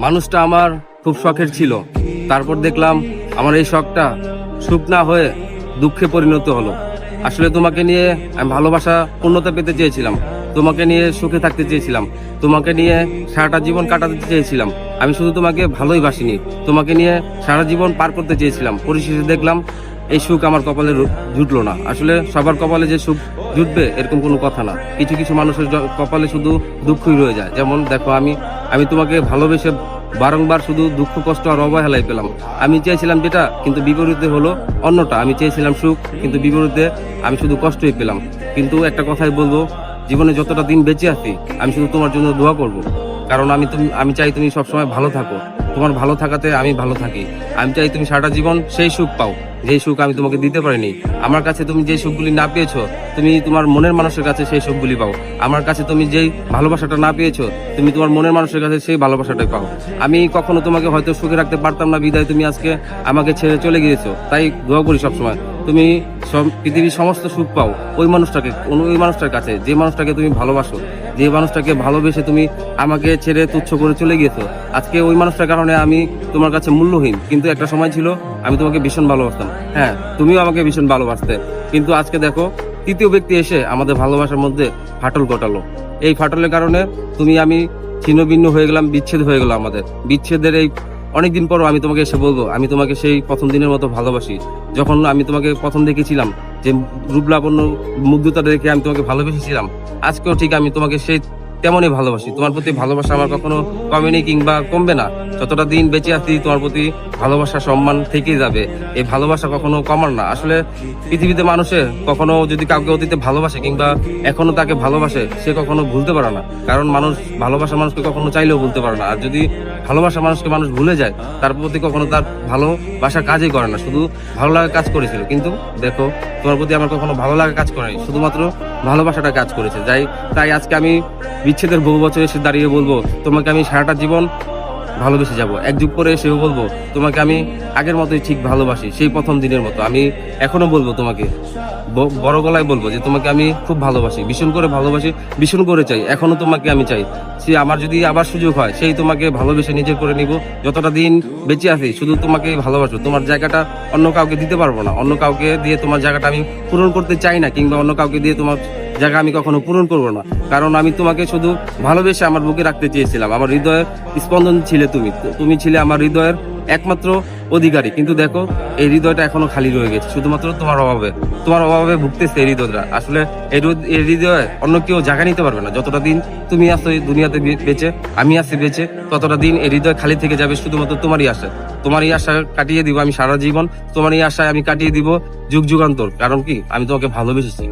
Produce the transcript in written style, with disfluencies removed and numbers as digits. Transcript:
মানুষটা আমার খুব শখের ছিল, তারপর দেখলাম আমার এই শখটা সুখ না হয়ে দুঃখে পরিণত হলো। আসলে তোমাকে নিয়ে আমি ভালোবাসা পূর্ণতা পেতে চেয়েছিলাম, তোমাকে নিয়ে সুখে থাকতে চেয়েছিলাম, তোমাকে নিয়ে সারাটা জীবন কাটাতে চেয়েছিলাম। আমি শুধু তোমাকে ভালোই বাসিনি, তোমাকে নিয়ে সারা জীবন পার করতে চেয়েছিলাম। পরিশেষে দেখলাম এই সুখ আমার কপালে জুটলো না। আসলে সবার কপালে যে সুখ জুটবে এরকম কোনো কথা না। কিছু কিছু মানুষের কপালে শুধু দুঃখই রয়ে যায়। যেমন দেখো, আমি তোমাকে ভালোবেসে বারংবার শুধু দুঃখ কষ্ট আর অবহেলাই পেলাম। আমি চেয়েছিলাম যেটা, কিন্তু বিপরীতে হলো অন্যটা। আমি চেয়েছিলাম সুখ, কিন্তু বিপরীতে আমি শুধু কষ্টই পেলাম। কিন্তু একটা কথাই বলবো, জীবনে যতটা দিন বেঁচে আছি আমি শুধু তোমার জন্য দোয়া করব। কারণ আমি চাই তুমি সবসময় ভালো থাকো, তোমার ভালো থাকাতে আমি ভালো থাকি। আমি চাই তুমি সারাটা জীবন সেই সুখ পাও যেই সুখ আমি তোমাকে দিতে পারিনি। আমার কাছে তুমি যে সুখগুলি না পেয়েছো, তুমি তোমার মনের মানুষের কাছে সেই সুখগুলি পাও। আমার কাছে তুমি যেই ভালোবাসাটা না পেয়েছো, তুমি তোমার মনের মানুষের কাছে সেই ভালোবাসাটাই পাও। আমি কখনো তোমাকে হয়তো সুখে রাখতে পারতাম না, বিদায় তুমি আজকে আমাকে ছেড়ে চলে গিয়েছো। তাই দোয়া করি সবসময় তুমি পৃথিবীর সমস্ত সুখ পাও ওই মানুষটার কাছে, যে মানুষটাকে তুমি ভালোবাসো, যে মানুষটাকে ভালোবেসে তুমি আমাকে ছেড়ে তুচ্ছ করে চলে গিয়েছো। আজকে ওই মানুষটার কারণে আমি তোমার কাছে মূল্যহীন। কিন্তু একটা সময় ছিল আমি তোমাকে ভীষণ ভালোবাসতাম, হ্যাঁ তুমিও আমাকে ভীষণ ভালোবাসতে। কিন্তু আজকে দেখো, তৃতীয় ব্যক্তি এসে আমাদের ভালোবাসার মধ্যে ফাটল ঘটালো। এই ফাটলের কারণে আমি ছিন্ন ভিন্ন হয়ে গেলাম, বিচ্ছেদ হয়ে গেল আমাদের। বিচ্ছেদের এই অনেকদিন পরও আমি তোমাকে এসে বলবো, আমি তোমাকে সেই প্রথম দিনের মতো ভালোবাসি। যখন আমি তোমাকে প্রথম দেখেছিলাম, যে রূপলাবণ্য মুগ্ধতা দেখে আমি তোমাকে ভালোবেসেছিলাম, আজকেও ঠিক আমি তোমাকে সেই তেমনই ভালোবাসি। তোমার প্রতি ভালোবাসা আমার কখনো কমেনি কিংবা কমবে না। যতটা দিন বেঁচে আছি তোমার প্রতি ভালোবাসা সম্মান থেকেই যাবে। এই ভালোবাসা কখনো কমার না। আসলে পৃথিবীতে মানুষে কখনো যদি কাউকে অতীতে ভালোবাসে কিংবা এখনো তাকে ভালোবাসে, সে কখনো ভুলতে পারে না। কারণ ভালোবাসা মানুষকে কখনো চাইলেও ভুলতে পারে না। আর যদি ভালোবাসা মানুষকে মানুষ ভুলে যায়, তার প্রতি কখনো তার ভালোবাসা কাজই করে না, শুধু ভালো লাগা কাজ করেছিল। কিন্তু দেখো, তোমার প্রতি আমার কখনো ভালো লাগা কাজ করেনি, শুধুমাত্র ভালোবাসাটা কাজ করেছে। তাই আজকে আমি বিচ্ছেদের বহু বছর এসে দাঁড়িয়ে বলবো, তোমাকে আমি সারাটা জীবন ভালোবেসে যাব। এক যুগ পরে এসেও বলবো, তোমাকে আমি আগের মতোই ঠিক ভালোবাসি, সেই প্রথম দিনের মতো। আমি এখনো বলবো তোমাকে, বড় গলায় বলবো যে তোমাকে আমি খুব ভালোবাসি, ভীষণ করে ভালোবাসি, ভীষণ করে চাই। এখনো তোমাকে আমি চাই। সে আমার যদি আবার সুযোগ হয়, সেই তোমাকে ভালোবেসে নিজের করে নিব। যতটা দিন বেঁচে আছি শুধু তোমাকে ভালোবাসো। তোমার জায়গাটা অন্য কাউকে দিতে পারবো না, অন্য কাউকে দিয়ে তোমার জায়গাটা আমি পূরণ করতে চাই না, কিংবা অন্য কাউকে দিয়ে তোমার জায়গা আমি কখনো পূরণ করবো না। কারণ আমি তোমাকে শুধু ভালোবেসে আমার বুকে রাখতে চেয়েছিলাম। আমার হৃদয়ের স্পন্দন ছিলে তুমি ছিলে আমার হৃদয়ের একমাত্র অধিকারী। কিন্তু দেখো, এই হৃদয়টা এখনো খালি রয়ে গেছে, শুধুমাত্র তোমার অভাবে ভুগতেছে এই হৃদয়টা। আসলে এই হৃদয়ে অন্য কেউ জায়গা নিতে পারবে না। যতটা দিন তুমি আসো এই দুনিয়াতে বেঁচে, আমি আছি বেঁচে, ততটা দিন এই হৃদয় খালি থেকে যাবে শুধুমাত্র তোমারই আশা কাটিয়ে দিব আমি সারা জীবন। তোমারই আশায় আমি কাটিয়ে দিব যুগ যুগান্তর। কারণ কি, আমি তোমাকে ভালোবেসেছি।